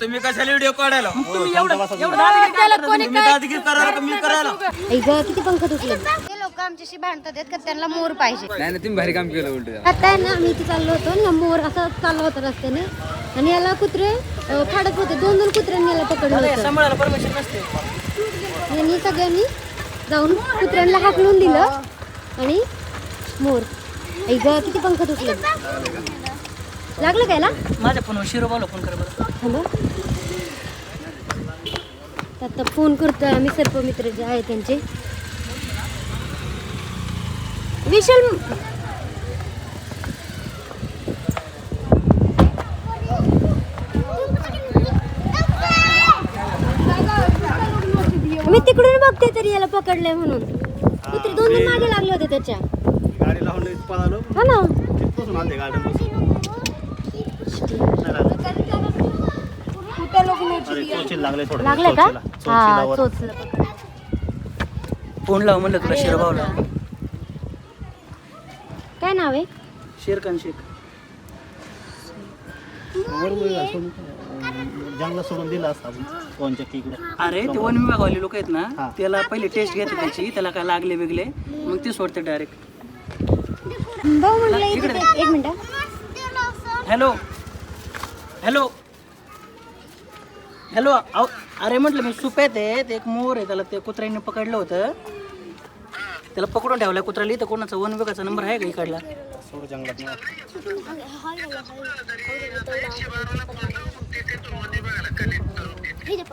तुम्ही कशाला व्हिडिओ काढायला तुम्ही दादगिरी करायला का मी करायला किती पंख तुटले ते लोक आमच्याशी भांडतात का त्यांना मोर पाहिजे. नाही तुम्ही भारी काम केलं उलट. आता आहे ना आम्ही इथे चाललो होतो ना मोर असा चालला होता रस्त्याने आणि याला कुत्रे फाडत होते. दोन कुत्र्यांनी याला पकडलं होतं. सांभाळायला परमिशन नसते. यांनी सगळ्यांनी जाऊन कुत्र्यांना हाकलून दिलं आणि मोर किती पंख तुटले. लागलं कायला माझ्या फोनवर शिरोबाला फोन कर बरं. हॅलो आता फोन करतोय आम्ही सर्पमित्र जे आहे त्यांचे. विशाल मी तिकडून बघते तरी याला पकडलंय म्हणून. कुत्रे दोन मागे लागले होते त्याच्या गाडी लावून पळालो. हा ना तिथपासून आले गाडी लागले थोडं. लागले का हा चोचलं. फोन लाव म्हणलं तुला शिरोबावला. काय नाव आहे. शेरखान शेख. जंगला सोडून दिला असता कोणच्या इकडे. अरे ते वन विभागवाले लोक आहेत ना त्याला पहिले टेस्ट घेते त्याची. त्याला काय लागले वेगळे मग ते सोडते डायरेक्ट. भाऊ म्हटलं एक मिनिट. Hello hello hello. अरे म्हटलं मी सुप्यात आहे. ते एक मोर आहे त्याला ते कुत्र्यांनी पकडलं होतं. त्याला पकडून ठेवलं कुत्र्याला. इथं कोणाचा वन विभागाचा नंबर आहे का इकडला. सोड जंगलात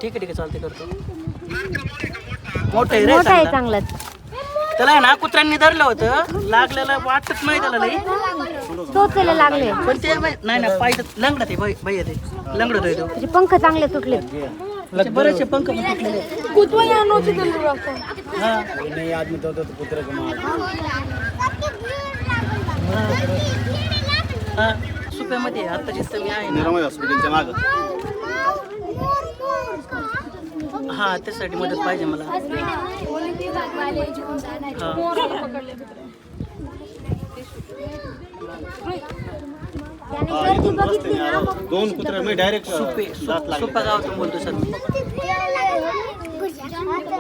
ठीक आहे चालते करतो. मोठं आहे रे मोठा आहे चांगला. चांगलाच. त्याला आहे ना कुत्र्यांनी धरलं होतं. लागलेलं वाटत नाही त्याला लई. चोचले लागले. पण ते नाही ना पाय लंगडत आहे. बाई ते लंगडत आहे तो. त्याचे पंख चांगले तुटले. त्याचे बरेचसे पंख पण तुटलेले आहेत. हा. नाही आदमी तो कुत्रे हा सुप्यामध्ये आत्ताची मी आहे ना. निरामय हॉस्पिटलच्या मागं. हा त्यासाठी मदत पाहिजे मला. दोन कुत्रे मी डायरेक्ट सुप्पा गावातून बोलतो सर मी.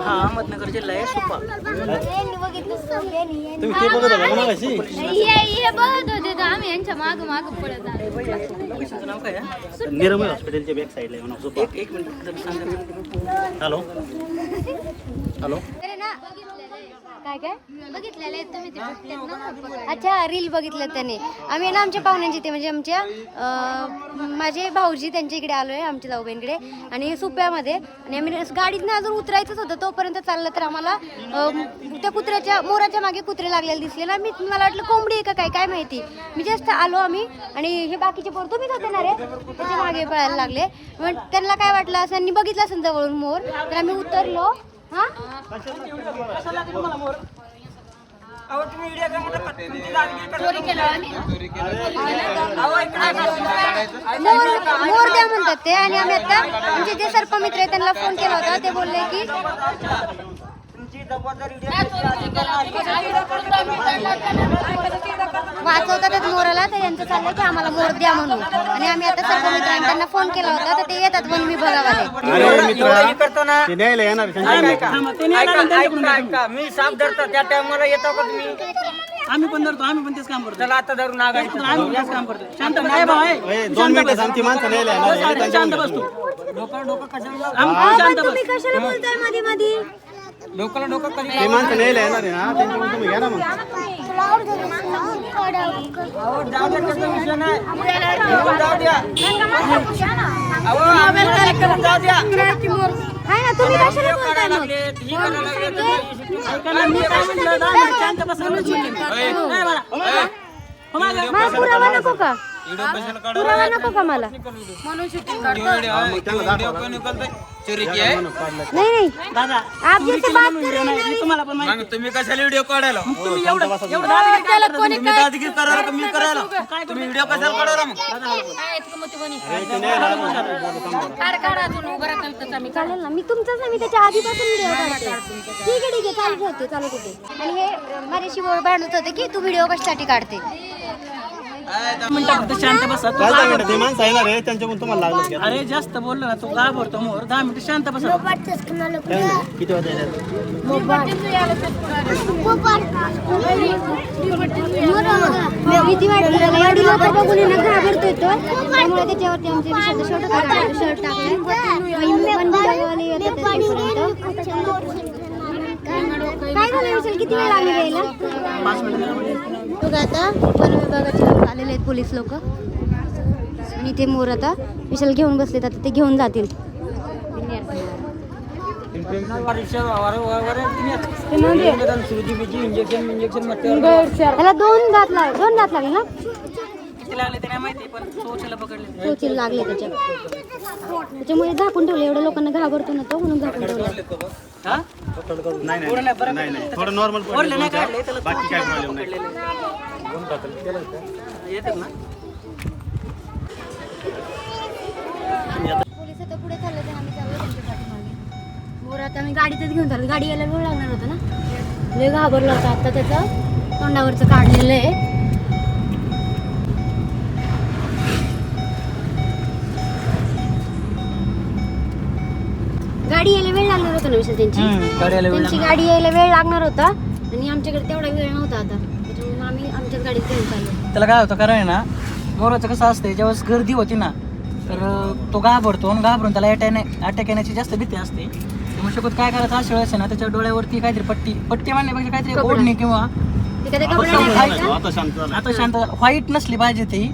हा अहमदनगर जिल्हा आहे सुप्पा. तुम्ही ते बघत होता का मागाशी. लोकेशनचं नाव काय आहे. निरामय हॉस्पिटलच्या बॅक साईडला आहे म्हणा. एक मिनिट सांगा. Hello hello. काय काय बघितलेलं आहे तुम्ही ते. अच्छा रील बघितलं त्याने. आम्ही ना आमच्या पाहुण्यांची ते म्हणजे आमच्या माझे भाऊजी त्यांच्या इकडे आलोय आमच्या जाऊबाईंकडे आणि सुप्यामध्ये. आणि आम्ही गाडीतनं अजून उतरायचंच होतं तोपर्यंत चाललं तर आम्हाला त्या कुत्र्याच्या मोराच्या मागे कुत्रे लागलेले दिसले ना. मला वाटलं कोंबडी आहे का काय माहिती. मी जस्ट आलो आम्ही आणि हे बाकीचे पोरं तुम्हीच होते ना रे त्याच्या मागे पळायला लागले. मग त्यांना काय वाटलं असं त्यांनी बघितलं असेल जवळून मोर. तर आम्ही उतरलो. हा मोर द्या म्हणतात ते. आणि आम्ही आता म्हणजे जे सर्पमित्र आहे त्यांना फोन केला होता. ते बोलले की वाचवतात मोराला. तर यांचं चाललंय की आम्हाला मोर द्या म्हणून. आणि आम्ही आता सर्पमित्रांनी त्यांना फोन केला होता तर ते येतात वन विभागावाले. न्यायला येणार. मी साप धरतो त्या टाइमला येतो का तुम्ही. आम्ही पण धरतो. आम्ही पण तेच काम करतो. चला आता धरून आगायचं. आम्ही तेच काम करतो. शांत बस. आहे भाऊ आहे. 2 मिनिटं सांगते माणसं न्यायला येणार. शांत बस तू. डोकं कशाला आम्ही शांत बस. तुम्ही कशाला बोलताय मध्ये मध्ये. डोकं कधी ते माणसं न्यायला येणार आहे ना. त्यांच्याकडून तुम्ही घ्या ना मग. जाऊ द्या कसं विषय नाही. जाऊ द्या जाऊ द्या. आहे ना तुम्ही कशाला बोलताय मग. ऐका ना, मी काय म्हणलं 10 मिनिट शांत बस. मला पुरावा नको का. पुरावा नको का मला. नहीं नहीं दादा आप जैसे बात कर रहे हैं ना. तुम्हाला पण माहिती. तुम्ही कशाला व्हिडिओ काढायला तुम्ही एवढं दादागिरी तुम्ही दादगिरी करायला का मी करायला. तुम्ही व्हिडिओ कशाला काढायला मग. चालेल ना. मी तुमचाच नाही मी त्याच्या आधीपासून व्हिडिओ काढते. ठीक आहे चालू होते. आणि हे माझ्याशी भांडत होते की तू व्हिडिओ कशासाठी काढते. मिनिटं फक्त शांत बसा तू काय घाबरतो. सांगितलं ते माणसं येणार आहे त्यांच्याकडून तुम्हाला लागलं घ्या. अरे जास्त बोललो ना तू घाबरतो मोर 10 मिनिटं शांत बसा किती वाजता येणार? भीती वाटते त्याला. एवढी लोक बघून आहे ना घाबरतोय तो. त्यामुळे त्याच्यावरती आमचे शर्ट टाकले. काय झालं विशाल, किती वेळ लागला यायला? 5 मिनिटं बघा आता वन विभागाचे लोक आलेले आहेत, पोलीस लोक. आणि ते मोर आता विशाल घेऊन बसलेत, आता ते घेऊन जातील. त्याला दोन दात लागले ना, किती लागले ते नाही माहिती पण चोचीला पकडले. टोचील लागले त्याच्यामुळे झाकून ठेवले. एवढ्या लोकांना घाबरतो ना तो, म्हणून झाकून ठेवलं. हा नाही थोडं नॉर्मल ओरले नाही काढले त्याला बाकी काय चोचीला प्रॉब्लेम नाही. पकडलेले. येतात ना पोलीस आता पुढे चालले, तर आम्ही चाललो त्यांच्या पाठीमागे. मोर आता आम्ही गाडीतच घेऊन चाललो. गाडी यायला वेळ लागणार होता ना, लय घाबरला होता. आता त्याचं तोंडावरचं काढलेलं आहे. गाडी यायला वेळ लागणार होता ना विशाल त्यांची. गाडी यायला वेळ त्यांची गाडी यायला वेळ लागणार होता आणि आमच्याकडे तेवढा वेळ नव्हता आता, त्याच्यामुळे आम्ही आमच्याच गाडीत घेऊन चाललो. त्याला काय होतं कारण आहे ना, मोराचं कसं असते ज्यावेळेस गर्दी होती ना तर तो घाबरतो आणि घाबरून त्याला अटॅक येण्याची जास्त भीती असते. त्यामुळे शकत काय करायचं अशा वेळेस आहे ना, त्याच्या डोळ्यावरती काहीतरी पट्टी मारण्यापेक्षा काहीतरी ओढणी किंवा ते कधी कपडे नाही घालायचं. आता शांत झालं. आता शांत व्हाईट नसली पाहिजे ती,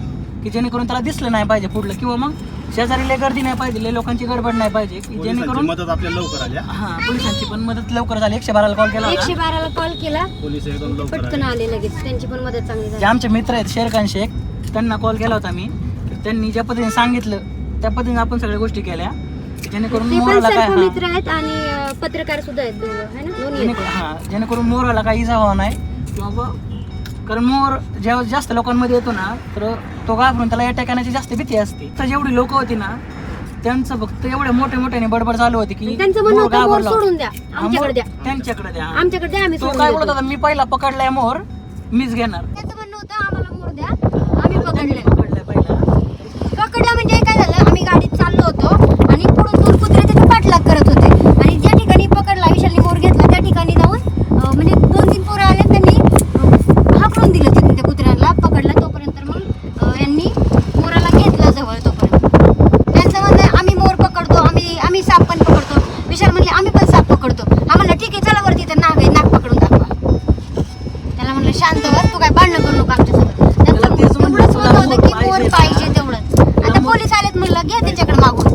की जेणेकरून त्याला दिसलं नाही पाहिजे पुढलं, किंवा मग शेजारी लय गर्दी नाही पाहिजे, लय लोकांची गडबड नाही पाहिजे, की पोलिसांची जेणेकरून मदत आपल्याला लवकर आली. हा पोलिसांची पण मदत लवकर झाली. 112ला कॉल केला होता. 112ला कॉल केला, पोलीस एकदम लवकर पटकन आले लगेच. त्यांची पण मदत चांगली जे झाली. आमचे मित्र आहेत शेरखान शेख, त्यांना कॉल केला होता मी. तर त्यांनी ज्या पद्धतीने सांगितलं त्या पद्धतीने आपण सगळ्या गोष्टी केल्या, जेणेकरून ते पण मोराला काय सर्प मित्र आहेत आणि पत्रकार सुद्धा आहेत दोघं, है ना, दोन्ही आहेत. जेणेकरून मोराला काही इजा व्हावा नाही किंवा कारण मोर जेव्हा जास्त लोकांमध्ये येतो ना तर तो घाबरून त्याला अटॅक येण्याची जास्त भीती असते. तर जेवढी लोक होती ना त्यांचं फक्त एवढ्या मोठ्याने बडबड चालू होती की त्यांचं म्हणणं होतं मोर सोडून द्या, हा, आमच्याकडे द्या, त्यांच्याकडे द्या. आमच्याकडे द्या, आम्ही तो सोडून काय देतो. बोलत होता, मी पहिला पकडलाय मोर मीच घेणार. त्यांचं म्हणणं होतं आम्हाला मोर द्या, आम्ही पकडले. पकडलाय पहिला. पकडला म्हणजे काय झालं, आम्ही गाडीत चाललो होतो आणि पुढून दोन कुत्रे त्याचा पाठलाग करत होते आणि ज्या ठिकाणी पकडला विशालने मोर घेतला त्या ठिकाणी जाऊन म्हणजे 2-3 पोरं आले, त्यांनी हाकलून दिलं तिथून त्या कुत्र्याला. पकडला तोपर्यंत मग यांनी मोराला घेतला जवळ. तोपर्यंत त्यांचं म्हणणं आम्ही मोर पकडतो, आम्ही साप पण पकडतो. विशाल म्हणले आम्ही पण साप पकडतो. हा म्हणलं ठीक आहे चला वरती, तर नाग आहे, नाग पकडून दाखवा. त्याला म्हणलं शांत वर, तू काय भांडण करू नका आमच्यासोबत. त्याला तेच म्हणलं, तेवढंच तुला म्हणत होतं की मोर मोर पाहिजे पाहिजे तेवढंच. आता पोलीस आलेत म्हणलं घे त्यांच्याकडे मागून.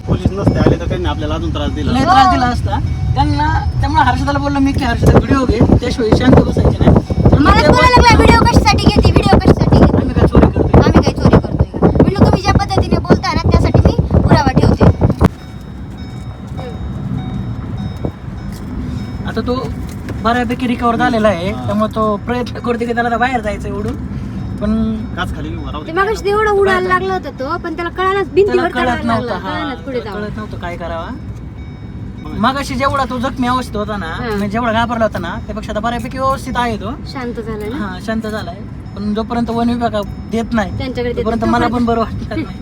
पोलीस नसते आले तर त्यांनी आपल्याला अजून त्रास दिला. लय त्रास दिला असता त्यांना. त्यामुळे हर्षदाला बोललो मी की हर्षदा व्हिडिओ घे, त्याशिवाय शांत बसायचे नाही. तर मग मला ते बोलायला लागला व्हिडिओ कशासाठी घेते, व्हिडिओ कशासाठी घेते, आम्ही काय चोरी करतोय. आम्ही काही चोरी करतोय का? म्हणलं तुम्ही ज्या पद्धतीने बोलताय ना त्यासाठी मी पुरावा ठेवते. आता तो बऱ्यापैकी रिकवर झालेला आहे, त्यामुळे तो प्रयत्न करते की त्याला आता बाहेर जायचं उडून, पण काच खाली उभा राहू ते दे. मागाशी एवढा उडायला लागला होता तो, पण त्याला कळालाच, त्याला भिंतीवर कळत चढायला नव्हतं. लागला, कळालाच पुढे जाऊन. कळत नव्हतं काय करावा. मगाशी जेवढा तो जखमी अवस्थेत होता ना, म्हणजे जेवढा घाबरला होता ना त्यापेक्षा आता बऱ्यापैकी व्यवस्थित आहे तो. शांत झाला ना हा शांत झालाय. पण जोपर्यंत वन विभाग देत नाही त्यांच्याकडे देत तोपर्यंत नाही. मला पण बरं वाटणार नाही.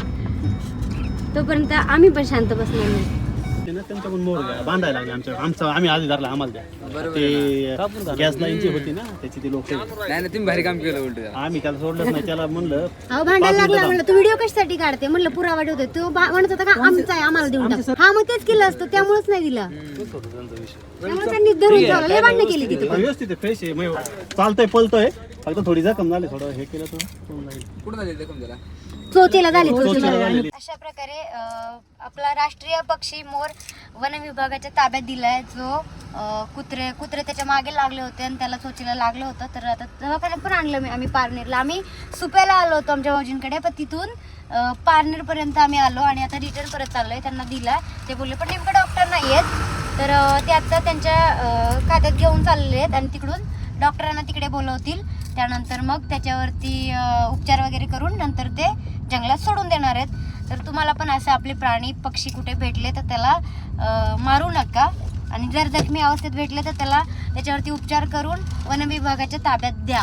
तोपर्यंत आम्ही पण शांत बसणार नाही. ते ना त्यांच्याकडून मोर घ्या बांधायला लागले आम्ही आधी धरला आम्हाला द्या. ते गॅस लाईन जी होती ना त्याची ती लोक नाही तुम्ही भारी काम केलं उलट. आम्ही त्याला सोडलंच नाही. त्याला म्हणलं अहो भांडायला लागला, म्हणलं तू व्हिडिओ कशासाठी काढते, म्हणलं पुरावा ठेवतोय. तो म्हणत होता का आमचा आहे आम्हाला देऊन टाक. हा मग तेच केलं असतं, त्यामुळेच नाही दिला. त्यामुळे त्यांनी धरून ठेवलं, लय भांडणं केली तिथे. व्यवस्थित आहे, फ्रेश आहे, मग चालतोय पळतोय. फक्त थोडी जखम झाली, थोडं हे केलं तर होऊन जाईल. कुठं झाली जखम त्याला? चोचीला झाली, चोचीला चोचीला झाली. अशा प्रकारे आपला राष्ट्रीय पक्षी मोर वन विभागाच्या ताब्यात दिलाय. जो कुत्रे त्याच्या मागे लागले होते आणि त्याला चोचीला लागलं होतं. तर आता दवाखान्यात पण आणलं आम्ही पारनेरला. आम्ही सुप्याला आलो होतो आमच्या भाऊजींकडे, पण तिथून पारनेरपर्यंत आम्ही आलो आणि आता रिटर्न परत चाललोय. त्यांना दिला, ते बोलले पण नेमकं डॉक्टर नाही आहेत, तर ते आता त्यांच्या खात्यात घेऊन चाललेले आहेत आणि तिकडून डॉक्टरांना तिकडे बोलवतील. त्यानंतर मग त्याच्यावरती उपचार वगैरे करून नंतर ते जंगलात सोडून देणार आहेत. तर तुम्हाला पण असे आपले प्राणी पक्षी कुठे भेटले तर त्याला मारू नका, आणि जर जखमी अवस्थेत भेटले तर त्याच्यावरती उपचार करून वन विभागाच्या ताब्यात द्या.